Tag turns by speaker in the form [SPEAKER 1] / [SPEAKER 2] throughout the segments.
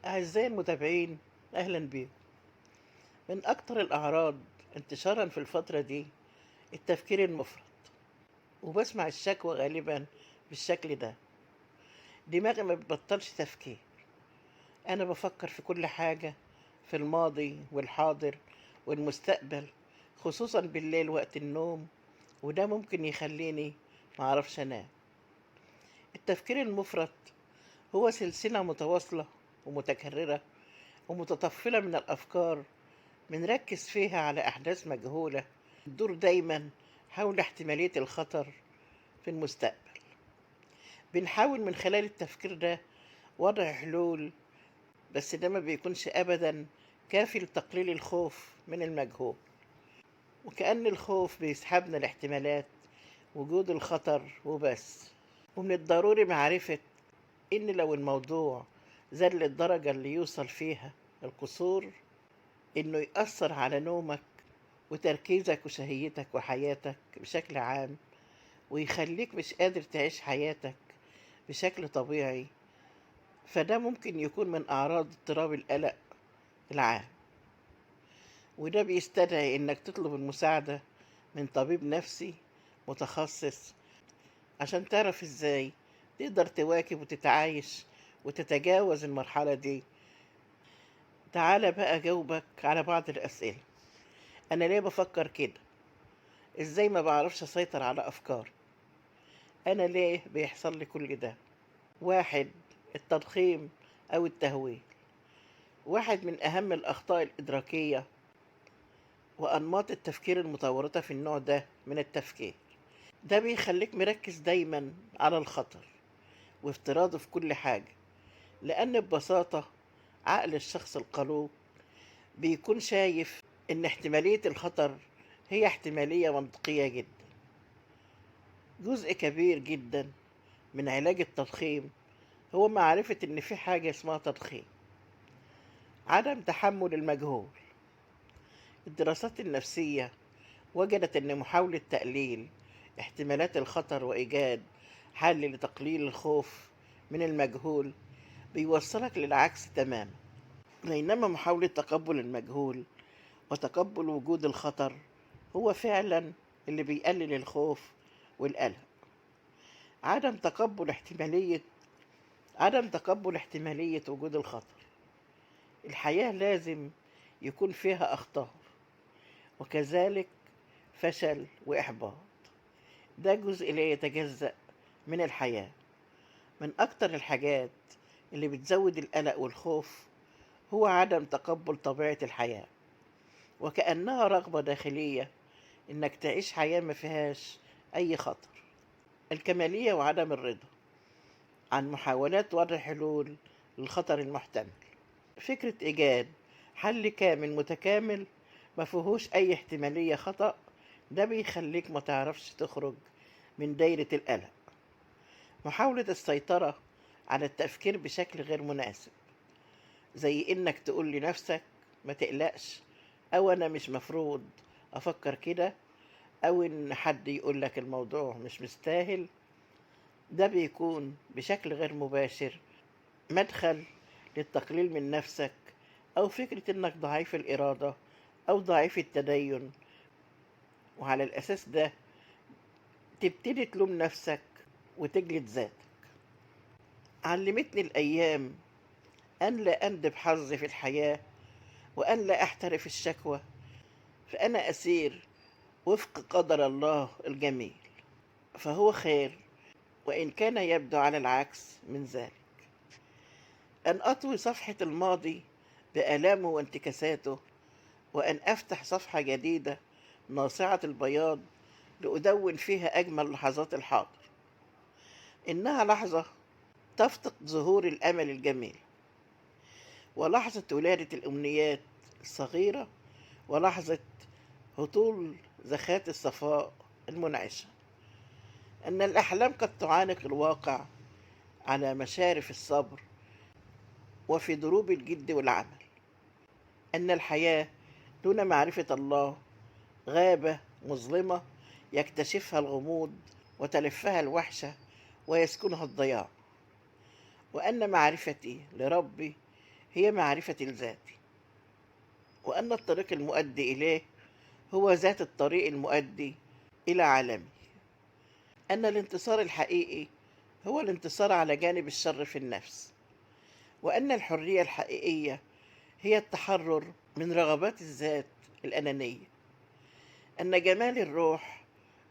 [SPEAKER 1] أعزائي المتابعين، أهلا بيكم. من أكتر الأعراض انتشارا في الفترة دي التفكير المفرط، وبسمع الشكوى غالبا بالشكل ده: دماغي ما بتبطلش تفكير، أنا بفكر في كل حاجة، في الماضي والحاضر والمستقبل، خصوصا بالليل وقت النوم، وده ممكن يخليني معرفش أنام. التفكير المفرط هو سلسلة متواصلة ومتكررة ومتطفلة من الأفكار، بنركز فيها على أحداث مجهولة تدور دايما حول احتمالية الخطر في المستقبل. بنحاول من خلال التفكير ده وضع حلول، بس ده ما بيكونش أبدا كافي لتقليل الخوف من المجهول، وكأن الخوف بيسحبنا لاحتمالات وجود الخطر وبس. ومن الضروري معرفة إن لو الموضوع زاد للدرجة اللي يوصل فيها القصور إنه يأثر على نومك وتركيزك وشهيتك وحياتك بشكل عام، ويخليك مش قادر تعيش حياتك بشكل طبيعي، فده ممكن يكون من أعراض اضطراب القلق العام. وده بيستدعي إنك تطلب المساعدة من طبيب نفسي متخصص عشان تعرف إزاي تقدر تواكب وتتعايش وتتجاوز المرحلة دي. تعالى بقى أجاوبك على بعض الأسئلة: أنا ليه بفكر كده؟ إزاي ما بعرفش أسيطر على أفكاري؟ أنا ليه بيحصل لي كل ده؟ 1. التضخيم أو التهويل. واحد من أهم الأخطاء الإدراكية وأنماط التفكير المتورطة في النوع ده من التفكير. ده بيخليك مركز دايما على الخطر وافتراضه في كل حاجة، لأن ببساطة عقل الشخص القلوق بيكون شايف إن احتمالية الخطر هي احتمالية منطقية جدا. جزء كبير جدا من علاج التضخيم هو معرفة إن في حاجة اسمها تضخيم، عدم تحمل المجهول. الدراسات النفسية وجدت إن محاولة تقليل احتمالات الخطر وإيجاد حل لتقليل الخوف من المجهول بيوصلك للعكس تماما، بينما محاولة تقبل المجهول وتقبل وجود الخطر هو فعلا اللي بيقلل الخوف والقلق. عدم تقبل احتمالية عدم تقبل احتمالية وجود الخطر. الحياة لازم يكون فيها أخطاء، وكذلك فشل وإحباط، ده جزء لا يتجزأ من الحياة. من أكتر الحاجات اللي بتزود القلق والخوف هو عدم تقبل طبيعة الحياة، وكأنها رغبة داخلية إنك تعيش حياة ما فيهاش أي خطر. الكمالية وعدم الرضا عن محاولات وضع حلول للخطر المحتمل. فكرة إيجاد حل كامل متكامل ما فيهوش أي احتمالية خطأ، ده بيخليك ما تعرفش تخرج من دايرة القلق. محاولة السيطرة على التفكير بشكل غير مناسب، زي إنك تقول لنفسك ما تقلقش، أو أنا مش مفروض أفكر كده، أو إن حد يقول لك الموضوع مش مستاهل، ده بيكون بشكل غير مباشر مدخل للتقليل من نفسك، أو فكرة إنك ضعيف الإرادة أو ضعيف التدين. وعلى الأساس ده تبتدي تلوم نفسك وتجلد ذاتك. علمتني الأيام أن لا أندب حظي في الحياة، وأن لا أحترف الشكوى، فأنا أسير وفق قدر الله الجميل، فهو خير وإن كان يبدو على العكس من ذلك. أن أطوي صفحة الماضي بآلامه وانتكاساته، وأن أفتح صفحة جديدة ناصعة البياض لأدون فيها أجمل لحظات الحاضر. إنها لحظة تفتق ظهور الأمل الجميل، ولحظة ولادة الأمنيات الصغيرة، ولحظة هطول زخات الصفاء المنعشة. أن الأحلام قد تعانق الواقع على مشارف الصبر وفي دروب الجد والعمل. أن الحياة دون معرفة الله غابة مظلمة يكتشفها الغموض وتلفها الوحشة ويسكنها الضياع. وأن معرفتي لربي هي معرفة الذات، وأن الطريق المؤدي إليه هو ذات الطريق المؤدي إلى عالمه، أن الانتصار الحقيقي هو الانتصار على جانب الشر في النفس، وأن الحرية الحقيقية هي التحرر من رغبات الذات الأنانية، أن جمال الروح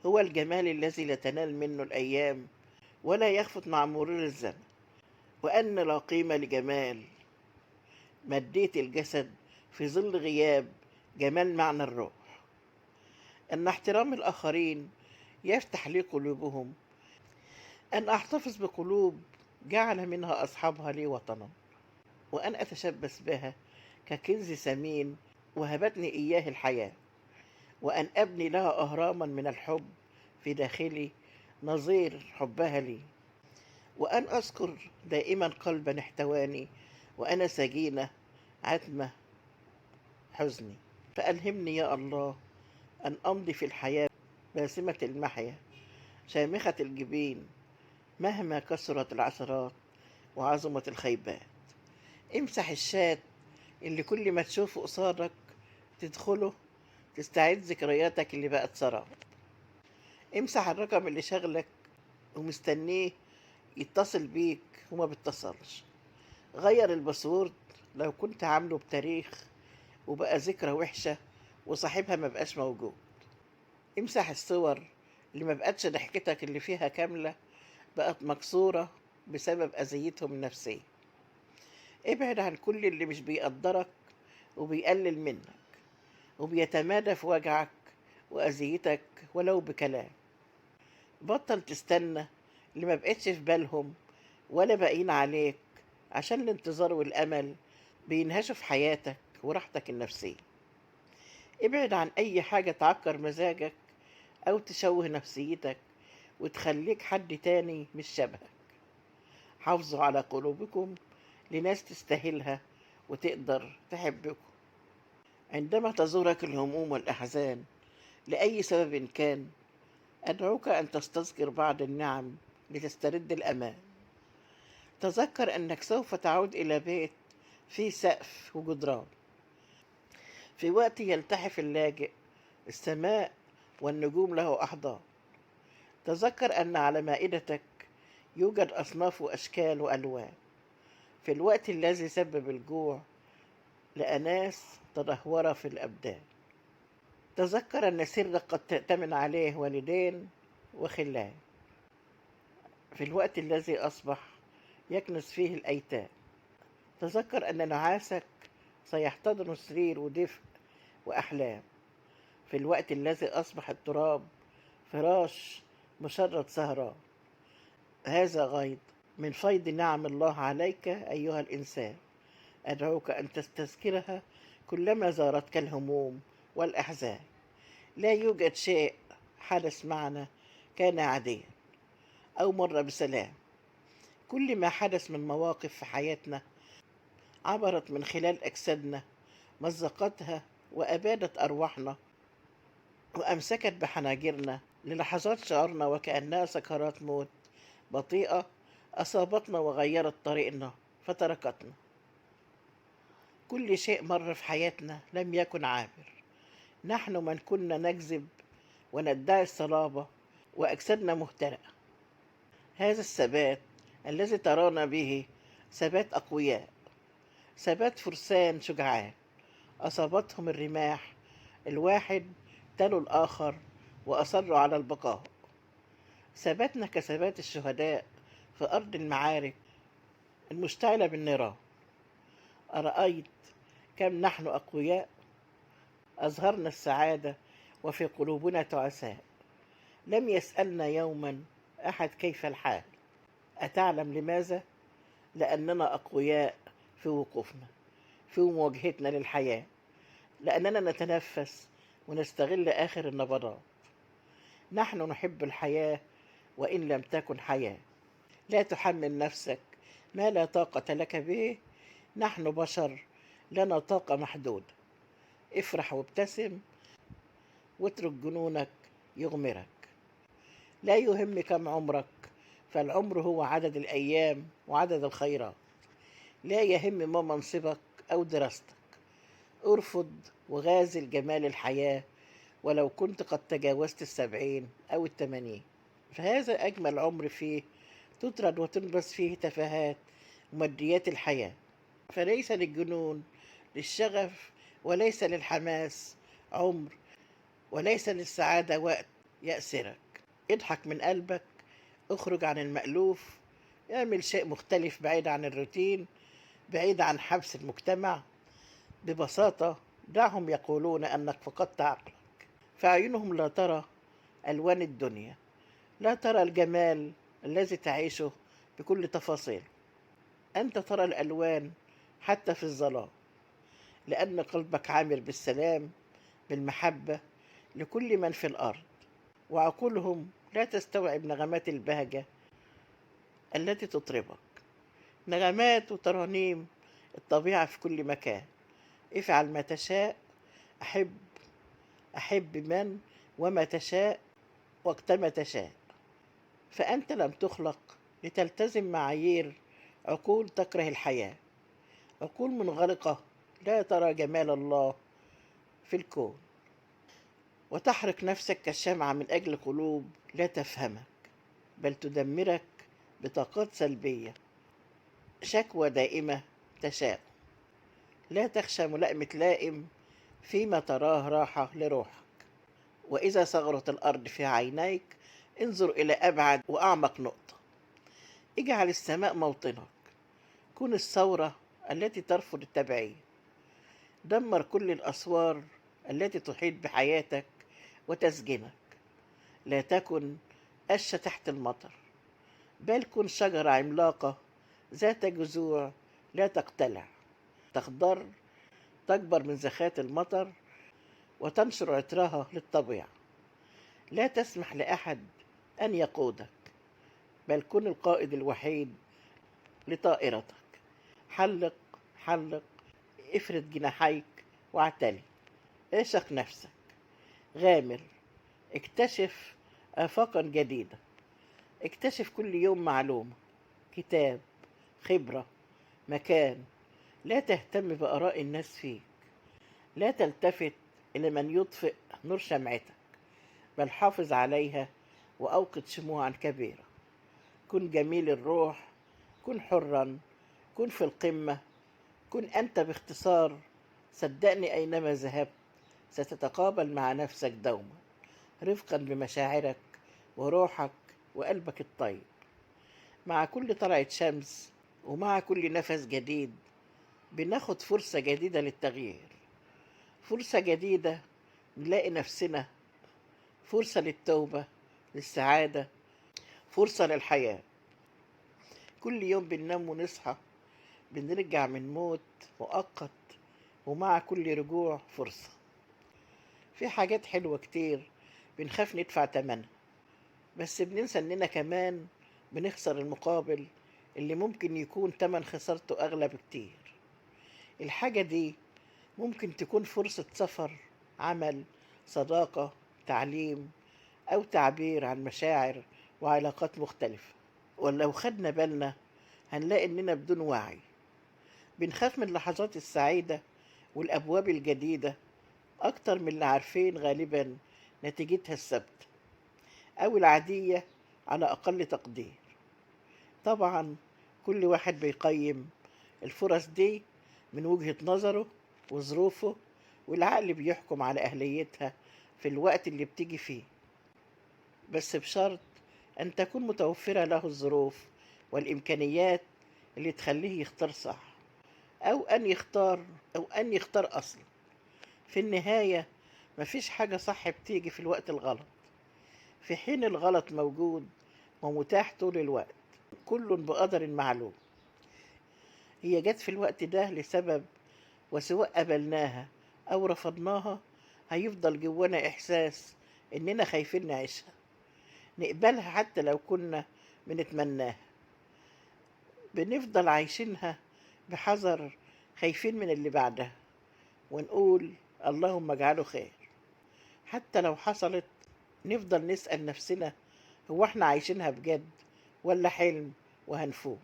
[SPEAKER 1] هو الجمال الذي لا تنال منه الأيام ولا يخفت مع مرور الزمن، وأن لا قيمة لجمال مادية الجسد في ظل غياب جمال معنى الروح، أن احترام الآخرين يفتح لي قلوبهم، أن أحتفظ بقلوب جعل منها أصحابها لي وطنا، وأن أتشبث بها ككنز ثمين وهبتني إياه الحياة، وأن أبني لها أهراما من الحب في داخلي نظير حبها لي، وأن أذكر دائما قلبا احتواني وأنا سجينة عتمة حزني. فألهمني يا الله أن أمضي في الحياة باسمة المحيا شامخة الجبين مهما كثرت العثرات وعظمت الخيبات. امسح الشات اللي كل ما تشوفه قصادك تدخله تستعيد ذكرياتك اللي بقت سراب. امسح الرقم اللي شغلك ومستنيه يتصل بيك وما بيتصلش. غير الباسورد لو كنت عامله بتاريخ وبقى ذكرى وحشة وصاحبها ما بقاش موجود. امسح الصور اللي ما بقتش ضحكتك اللي فيها كاملة بقت مكسورة بسبب أذيتهم النفسية. ابعد عن كل اللي مش بيقدرك وبيقلل منك وبيتمادى في وجعك وأذيتك ولو بكلام. بطل تستنى اللي ما بقتش في بالهم ولا باقيين عليك، عشان الانتظار والأمل بينهشوا في حياتك وراحتك النفسية. ابعد عن أي حاجة تعكر مزاجك أو تشوه نفسيتك وتخليك حد تاني مش شبهك. حافظوا على قلوبكم لناس تستاهلها وتقدر تحبكم. عندما تزورك الهموم والأحزان لأي سبب كان، أدعوك أن تستذكر بعض النعم لتسترد الأمان. تذكر أنك سوف تعود إلى بيت فيه سقف وجدران، في وقت يلتحف اللاجئ السماء والنجوم له أحضان. تذكر أن على مائدتك يوجد أصناف وأشكال وألوان، في الوقت الذي سبب الجوع لأناس تدهور في الأبدان. تذكر أن سرك قد تأتمن عليه والدين وخلان، في الوقت الذي أصبح يكنس فيه الأيتام. تذكر أن نعاسك سيحتضن سرير ودفء وأحلام، في الوقت الذي أصبح التراب فراش مشرد سهران. هذا غيض من فيض نعم الله عليك أيها الإنسان، أدعوك أن تستذكرها كلما زارتك الهموم والأحزان. لا يوجد شيء حدث معنا كان عاديا أو مر بسلام. كل ما حدث من مواقف في حياتنا عبرت من خلال أجسادنا، مزقتها وأبادت أرواحنا وأمسكت بحناجرنا للحظات شعرنا وكأنها سكرات موت بطيئة أصابتنا وغيرت طريقنا فتركتنا. كل شيء مر في حياتنا لم يكن عابر. نحن من كنا نكذب وندعي الصلابة وأجسادنا مهترئة. هذا الثبات الذي ترانا به ثبات أقوياء، ثبات فرسان شجعان أصابتهم الرماح الواحد تلو الآخر وأصروا على البقاء. ثباتنا كثبات الشهداء في أرض المعارك المشتعلة بالنيران. أرأيت كم نحن أقوياء؟ أظهرنا السعادة وفي قلوبنا تعساء. لم يسألنا يوما أحد كيف الحال. أتعلم لماذا؟ لأننا أقوياء في وقوفنا، في مواجهتنا للحياة، لأننا نتنفس ونستغل آخر النبضات. نحن نحب الحياة وإن لم تكن حياة. لا تحمل نفسك ما لا طاقة لك به. نحن بشر لنا طاقة محدودة. افرح وابتسم واترك جنونك يغمرك. لا يهم كم عمرك، فالعمر هو عدد الأيام وعدد الخيرات. لا يهم ما منصبك أو دراستك. ارفض وغازل جمال الحياة ولو كنت قد تجاوزت 70 أو 80. فهذا أجمل عمر فيه تطرد وتنبث فيه تفاهات وماديات الحياة. فليس للجنون، للشغف، وليس للحماس عمر، وليس للسعادة وقت يأسرك. اضحك من قلبك، اخرج عن المألوف، اعمل شيء مختلف بعيد عن الروتين، بعيد عن حبس المجتمع. ببساطة دعهم يقولون أنك فقدت عقلك، فأعينهم لا ترى ألوان الدنيا، لا ترى الجمال الذي تعيشه بكل تفاصيله. أنت ترى الألوان حتى في الظلام، لأن قلبك عامر بالسلام، بالمحبة لكل من في الأرض، وعقولهم لا تستوعب نغمات البهجة التي تطربك. نغمات وترانيم الطبيعة في كل مكان. افعل ما تشاء، أحب أحب من وما تشاء وقتما تشاء. فأنت لم تخلق لتلتزم معايير عقول تكره الحياة، عقول منغلقة لا ترى جمال الله في الكون، وتحرق نفسك كالشمعة من أجل قلوب لا تفهمك بل تدمرك بطاقات سلبية. شكوى دائمة تشاء. لا تخشى ملائمة لائم فيما تراه راحة لروحك. وإذا صغرت الأرض في عينيك انظر إلى أبعد وأعمق نقطة. اجعل السماء موطنك. كن الثورة التي ترفض التبعية. دمر كل الأسوار التي تحيط بحياتك وتسجنك. لا تكن قشة تحت المطر، بل كن شجرة عملاقة ذات جذوع لا تقتلع، تخضر، تكبر من زخات المطر وتنشر عطرها للطبيعة. لا تسمح لأحد أن يقودك، بل كن القائد الوحيد لطائرتك. حلق حلق، افرد جناحيك واعتلي. اعشق نفسك، غامر، اكتشف آفاقا جديدة. اكتشف كل يوم معلومة، كتاب، خبرة، مكان. لا تهتم بآراء الناس فيك. لا تلتفت إلى من يطفئ نور شمعتك، بل حافظ عليها وأوقد شموعا كبيرة. كن جميل الروح، كن حرا، كن في القمة، كن أنت باختصار. صدقني أينما ذهبت ستتقابل مع نفسك دوما، رفقا بمشاعرك وروحك وقلبك الطيب. مع كل طلعة شمس ومع كل نفس جديد بناخد فرصة جديدة للتغيير، فرصة جديدة نلاقي نفسنا، فرصة للتوبة، للسعادة، فرصة للحياة. كل يوم بننام ونصحى بنرجع من موت مؤقت، ومع كل رجوع فرصة. في حاجات حلوة كتير بنخاف ندفع تمنها، بس بننسى إننا كمان بنخسر المقابل اللي ممكن يكون تمن خسارته أغلى بكتير. الحاجة دي ممكن تكون فرصة سفر، عمل، صداقة، تعليم، أو تعبير عن مشاعر وعلاقات مختلفة. ولو خدنا بالنا هنلاقي إننا بدون وعي بنخاف من اللحظات السعيدة والأبواب الجديدة أكتر من اللي عارفين غالبا نتيجتها الثابتة أو العادية على أقل تقدير. طبعا كل واحد بيقيم الفرص دي من وجهة نظره وظروفه، والعقل بيحكم على أهليتها في الوقت اللي بتيجي فيه، بس بشرط أن تكون متوفرة له الظروف والإمكانيات اللي تخليه يختار صح، أو أن يختار أصلا. في النهاية مفيش حاجة صح بتيجي في الوقت الغلط، في حين الغلط موجود ومتاح طول الوقت، كل بقدر معلوم. هي جت في الوقت ده لسبب، وسواء قبلناها أو رفضناها هيفضل جوانا إحساس إننا خايفين نعيشها. نقبلها حتى لو كنا بنتمناها، بنفضل عايشينها بحذر، خايفين من اللي بعدها، ونقول اللهم اجعله خير. حتى لو حصلت نفضل نسأل نفسنا، هو احنا عايشينها بجد ولا حلم وهنفوق؟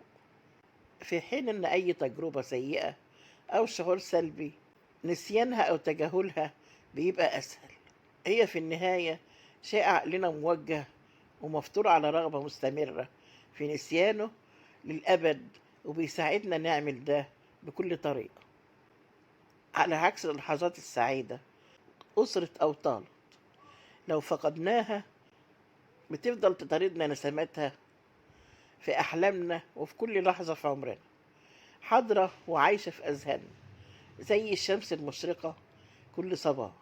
[SPEAKER 1] في حين أن أي تجربة سيئة أو شعور سلبي نسيانها أو تجاهلها بيبقى أسهل. هي في النهاية شيء عقلنا موجه ومفطور على رغبة مستمرة في نسيانه للأبد، وبيساعدنا نعمل ده بكل طريقة. على عكس اللحظات السعيدة، أسرة أو طالت لو فقدناها بتفضل تطاردنا نسماتها في أحلامنا وفي كل لحظة في عمرنا، حاضرة وعايشة في أذهاننا زي الشمس المشرقة كل صباح،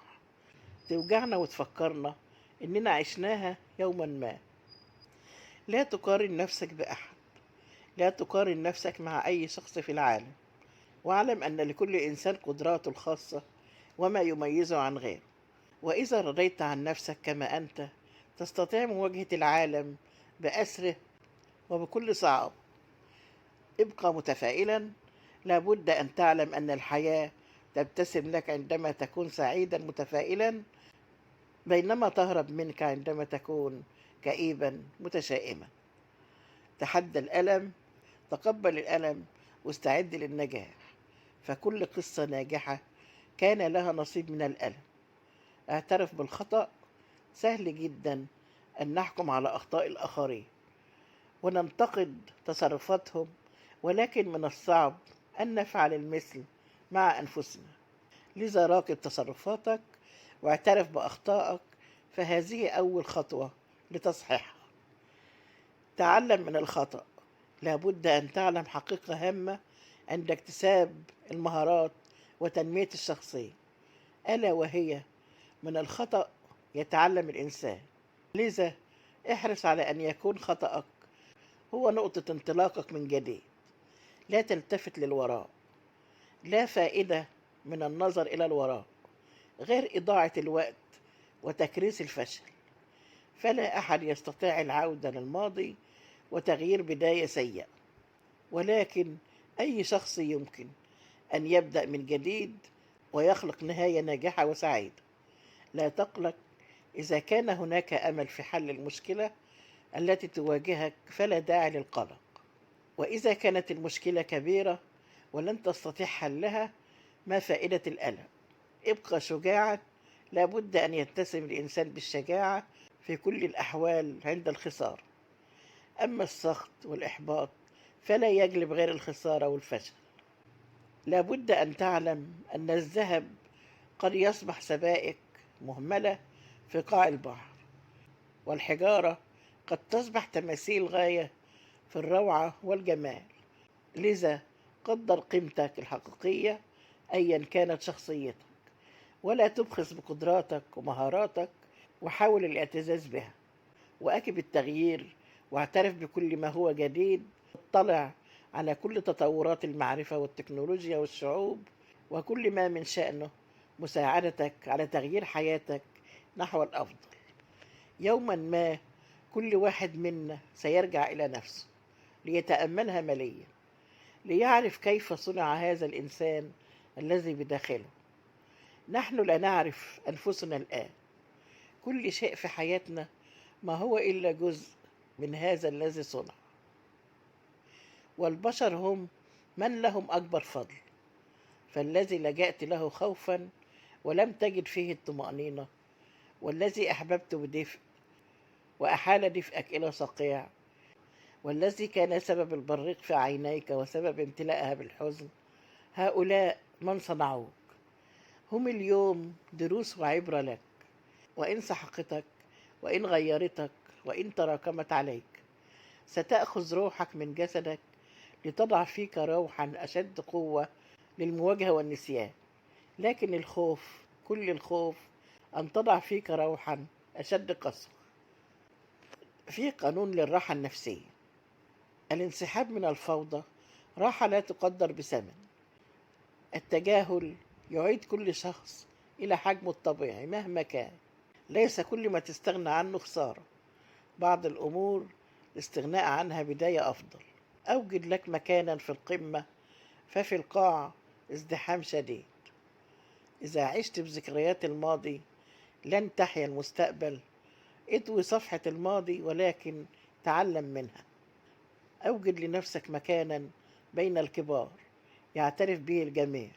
[SPEAKER 1] توجعنا وتفكرنا إننا عشناها يوما ما. لا تقارن نفسك بأحد، لا تقارن نفسك مع أي شخص في العالم، واعلم أن لكل إنسان قدراته الخاصة وما يميزه عن غيره. وإذا رضيت عن نفسك كما أنت تستطيع مواجهة العالم بأسره وبكل صعاب. ابقى متفائلا، لابد أن تعلم أن الحياة تبتسم لك عندما تكون سعيدا متفائلا، بينما تهرب منك عندما تكون كئيبا متشائما. تحدى الألم، تقبل الألم، واستعد للنجاح، فكل قصة ناجحة كان لها نصيب من الألم. اعترف بالخطأ. سهل جدا أن نحكم على أخطاء الآخرين وننتقد تصرفاتهم، ولكن من الصعب أن نفعل المثل مع أنفسنا. لذا راقب تصرفاتك واعترف بأخطائك، فهذه أول خطوة لتصحيحها. تعلم من الخطأ. لابد أن تعلم حقيقة هامة عند اكتساب المهارات وتنمية الشخصية، ألا وهي من الخطأ يتعلم الإنسان. لذا احرص على أن يكون خطأك هو نقطة انطلاقك من جديد. لا تلتفت للوراء. لا فائدة من النظر إلى الوراء غير إضاعة الوقت وتكريس الفشل. فلا أحد يستطيع العودة للماضي وتغيير بداية سيئة، ولكن أي شخص يمكن أن يبدأ من جديد ويخلق نهاية ناجحة وسعيدة. لا تقلق. إذا كان هناك أمل في حل المشكلة التي تواجهك فلا داعي للقلق، وإذا كانت المشكلة كبيرة ولن تستطيع حلها ما فائدة الألم؟ ابقى شجاعا. لابد أن يتسم الإنسان بالشجاعة في كل الأحوال عند الخسارة. أما السخط والإحباط فلا يجلب غير الخسارة والفشل. لابد أن تعلم أن الذهب قد يصبح سبائك مهملة في قاع البحر، والحجارة قد تصبح تماثيل غاية في الروعة والجمال. لذا قدر قيمتك الحقيقية أيا كانت شخصيتك، ولا تبخس بقدراتك ومهاراتك، وحاول الاعتزاز بها. وأكب التغيير واعترف بكل ما هو جديد. اطلع على كل تطورات المعرفة والتكنولوجيا والشعوب، وكل ما من شأنه مساعدتك على تغيير حياتك نحو الأفضل. يوما ما كل واحد منا سيرجع إلى نفسه ليتأملها مليا، ليعرف كيف صنع هذا الإنسان الذي بداخله. نحن لا نعرف أنفسنا الآن. كل شيء في حياتنا ما هو إلا جزء من هذا الذي صنع، والبشر هم من لهم أكبر فضل. فالذي لجأت له خوفا ولم تجد فيه الطمأنينة، والذي أحببت بدفء وأحال دفئك إلى صقيع، والذي كان سبب البريق في عينيك وسبب امتلاءها بالحزن، هؤلاء من صنعوك هم اليوم دروس وعبرة لك. وإن سحقتك، وإن غيرتك، وإن تراكمت عليك، ستأخذ روحك من جسدك لتضع فيك روحا أشد قوة للمواجهة والنسيان. لكن الخوف، كل الخوف، أن تضع فيك روحا أشد قسوة. في قانون للراحة النفسية: الانسحاب من الفوضى راحة لا تقدر بثمن. التجاهل يعيد كل شخص إلى حجمه الطبيعي مهما كان. ليس كل ما تستغنى عنه خسارة. بعض الأمور الاستغناء عنها بداية أفضل. أوجد لك مكانا في القمة، ففي القاع ازدحام شديد. إذا عشت بذكريات الماضي لن تحيا المستقبل. اطوي صفحة الماضي ولكن تعلم منها. أوجد لنفسك مكانا بين الكبار يعترف به الجميع.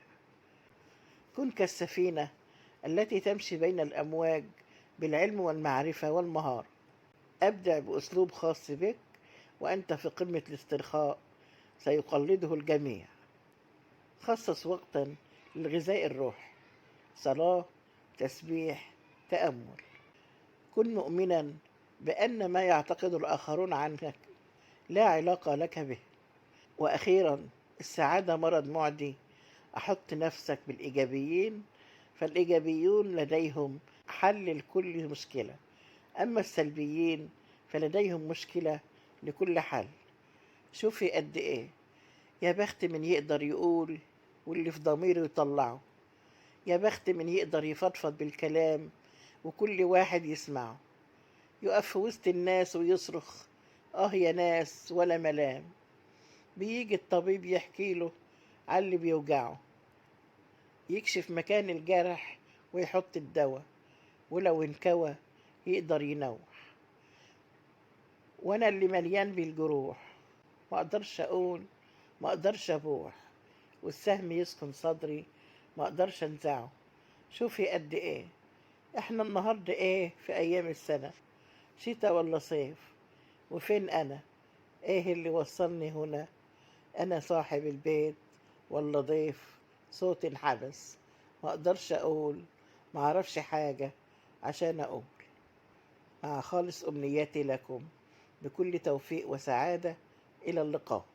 [SPEAKER 1] كن كالسفينة التي تمشي بين الأمواج بالعلم والمعرفة والمهارة. أبدع بأسلوب خاص بك، وأنت في قمة الاسترخاء سيقلده الجميع. خصص وقتا للغذاء الروحي، صلاة، تسبيح، تأمل. كن مؤمنا بأن ما يعتقد الآخرون عنك لا علاقة لك به. وأخيرا، السعادة مرض معدي. أحط نفسك بالإيجابيين، فالإيجابيون لديهم حل لكل مشكلة، أما السلبيين فلديهم مشكلة لكل حل. شوفي قد إيه، يا بخت من يقدر يقول واللي في ضميره يطلعه. يا بخت من يقدر يفضفض بالكلام وكل واحد يسمعه. يقف في وسط الناس ويصرخ آه يا ناس ولا ملام. بيجي الطبيب يحكي له على اللي بيوجعه، يكشف مكان الجرح ويحط الدواء، ولو انكوى يقدر ينوح. وانا اللي مليان بالجروح، ما اقدرش اقول، ما اقدرش ابوح، والسهم يسكن صدري ما اقدرش انزعه. شوفي قد ايه، احنا النهارده ايه في ايام السنة، شتا ولا صيف؟ وفين انا؟ ايه اللي وصلني هنا؟ انا صاحب البيت ولا ضيف؟ صوتي انحبس، ما اقدرش اقول، ما اعرفش حاجة عشان اقول. مع خالص امنياتي لكم بكل توفيق وسعادة. الى اللقاء.